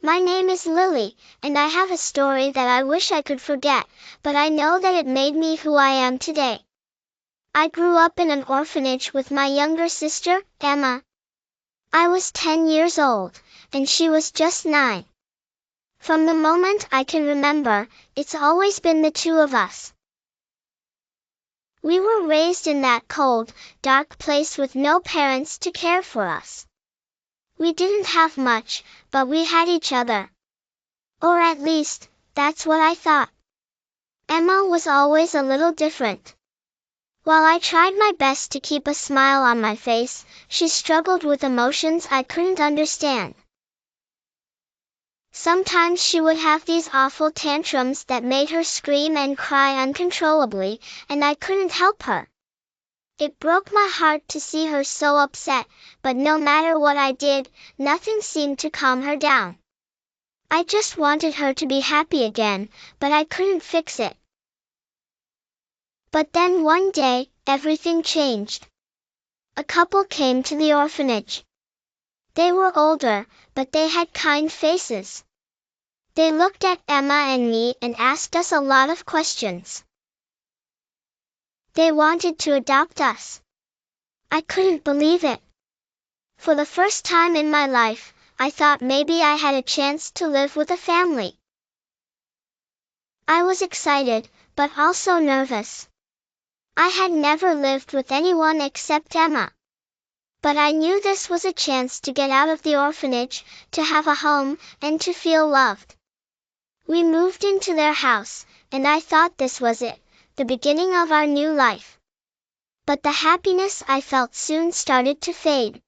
My name is Lily, and I have a story that I wish I could forget, but I know that it made me who I am today. I grew up in an orphanage with my younger sister, Emma. I was 10 years old, and she was just 9. From the moment I can remember, it's always been the two of us. We were raised in that cold, dark place with no parents to care for us. We didn't have much, but we had each other. Or at least, that's what I thought. Emma was always a little different. While I tried my best to keep a smile on my face, she struggled with emotions I couldn't understand. Sometimes she would have these awful tantrums that made her scream and cry uncontrollably, and I couldn't help her. It broke my heart to see her so upset, but no matter what I did, nothing seemed to calm her down. I just wanted her to be happy again, but I couldn't fix it. But then one day, everything changed. A couple came to the orphanage. They were older, but they had kind faces. They looked at Emma and me and asked us a lot of questions. They wanted to adopt us. I couldn't believe it. For the first time in my life, I thought maybe I had a chance to live with a family. I was excited, but also nervous. I had never lived with anyone except Emma. But I knew this was a chance to get out of the orphanage, to have a home, and to feel loved. We moved into their house, and I thought this was it, the beginning of our new life. But the happiness I felt soon started to fade.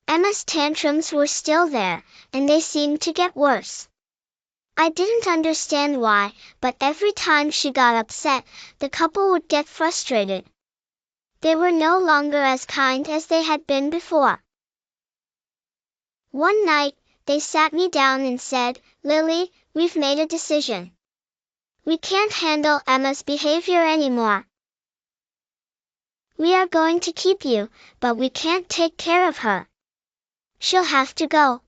Emma's tantrums were still there, and they seemed to get worse. I didn't understand why, but every time she got upset, the couple would get frustrated. They were no longer as kind as they had been before. One night, they sat me down and said, "Lily, we've made a decision. We can't handle Emma's behavior anymore. We are going to keep you, but we can't take care of her. She'll have to go."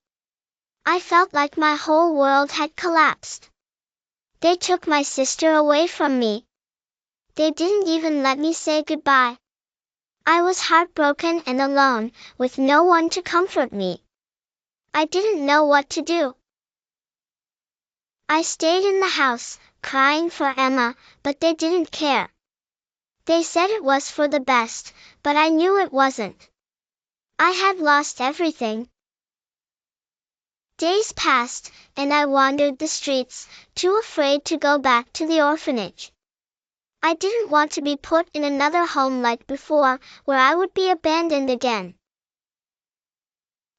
I felt like my whole world had collapsed. They took my sister away from me. They didn't even let me say goodbye. I was heartbroken and alone, with no one to comfort me. I didn't know what to do. I stayed in the house, crying for Emma, but they didn't care. They said it was for the best, but I knew it wasn't. I had lost everything. Days passed, and I wandered the streets, too afraid to go back to the orphanage. I didn't want to be put in another home like before, where I would be abandoned again.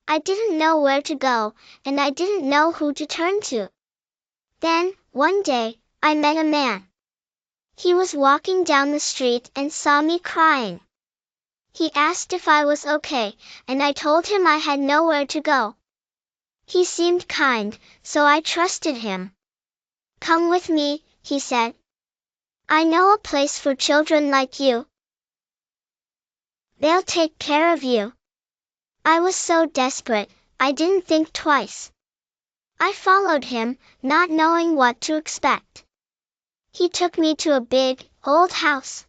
I didn't know where to go, and I didn't know who to turn to. Then, one day, I met a man. He was walking down the street and saw me crying. He asked if I was okay, and I told him I had nowhere to go. He seemed kind, so I trusted him. "Come with me," he said. "I know a place for children like you. They'll take care of you." I was so desperate, I didn't think twice. I followed him, not knowing what to expect. He took me to a big, old house.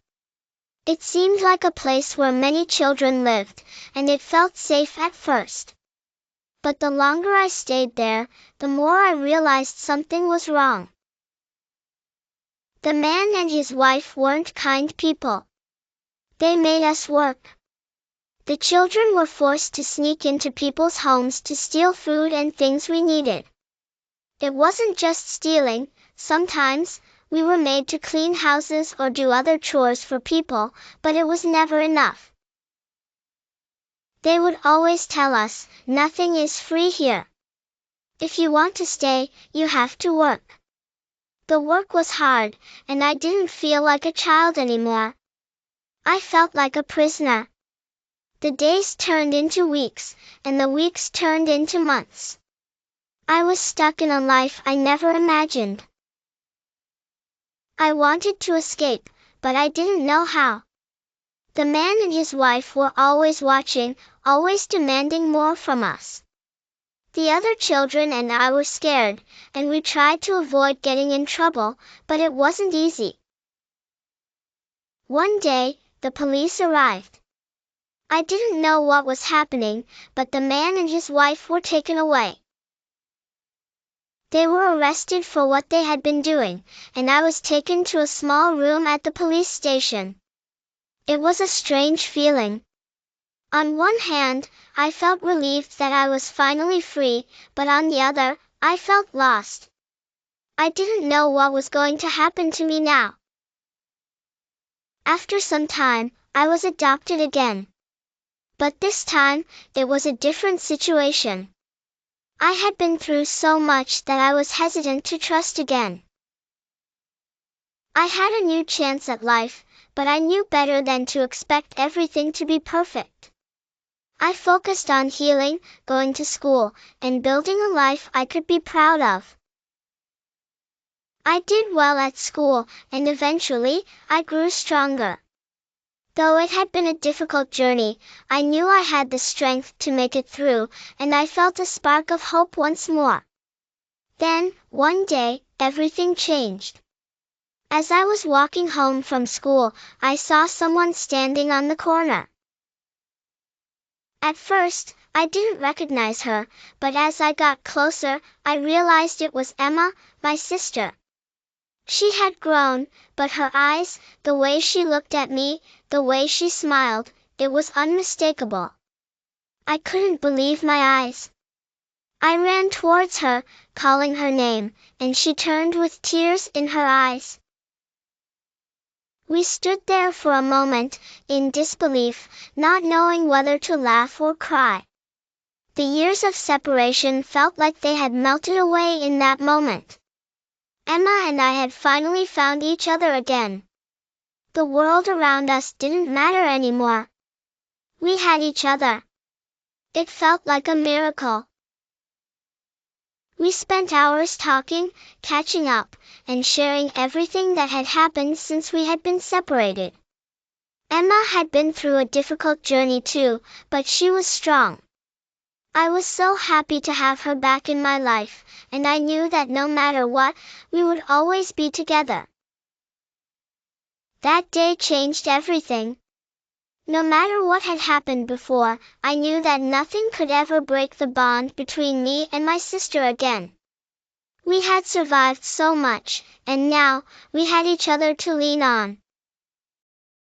It seemed like a place where many children lived, and it felt safe at first. But the longer I stayed there, the more I realized something was wrong. The man and his wife weren't kind people. They made us work. The children were forced to sneak into people's homes to steal food and things we needed. It wasn't just stealing, sometimes, we were made to clean houses or do other chores for people, but it was never enough. They would always tell us, "Nothing is free here. If you want to stay, you have to work." The work was hard, and I didn't feel like a child anymore. I felt like a prisoner. The days turned into weeks, and the weeks turned into months. I was stuck in a life I never imagined. I wanted to escape, but I didn't know how. The man and his wife were always watching, always demanding more from us. The other children and I were scared, and we tried to avoid getting in trouble, but it wasn't easy. One day, the police arrived. I didn't know what was happening, but the man and his wife were taken away. They were arrested for what they had been doing, and I was taken to a small room at the police station. It was a strange feeling. On one hand, I felt relieved that I was finally free, but on the other, I felt lost. I didn't know what was going to happen to me now. After some time, I was adopted again. But this time, it was a different situation. I had been through so much that I was hesitant to trust again. I had a new chance at life, but I knew better than to expect everything to be perfect. I focused on healing, going to school, and building a life I could be proud of. I did well at school, and eventually, I grew stronger. Though it had been a difficult journey, I knew I had the strength to make it through, and I felt a spark of hope once more. Then, one day, everything changed. As I was walking home from school, I saw someone standing on the corner. At first, I didn't recognize her, but as I got closer, I realized it was Emma, my sister. She had grown, but her eyes, the way she looked at me, the way she smiled, it was unmistakable. I couldn't believe my eyes. I ran towards her, calling her name, and she turned with tears in her eyes. We stood there for a moment, in disbelief, not knowing whether to laugh or cry. The years of separation felt like they had melted away in that moment. Emma and I had finally found each other again. The world around us didn't matter anymore. We had each other. It felt like a miracle. We spent hours talking, catching up, and sharing everything that had happened since we had been separated. Emma had been through a difficult journey too, but she was strong. I was so happy to have her back in my life, and I knew that no matter what, we would always be together. That day changed everything. No matter what had happened before, I knew that nothing could ever break the bond between me and my sister again. We had survived so much, and now, we had each other to lean on.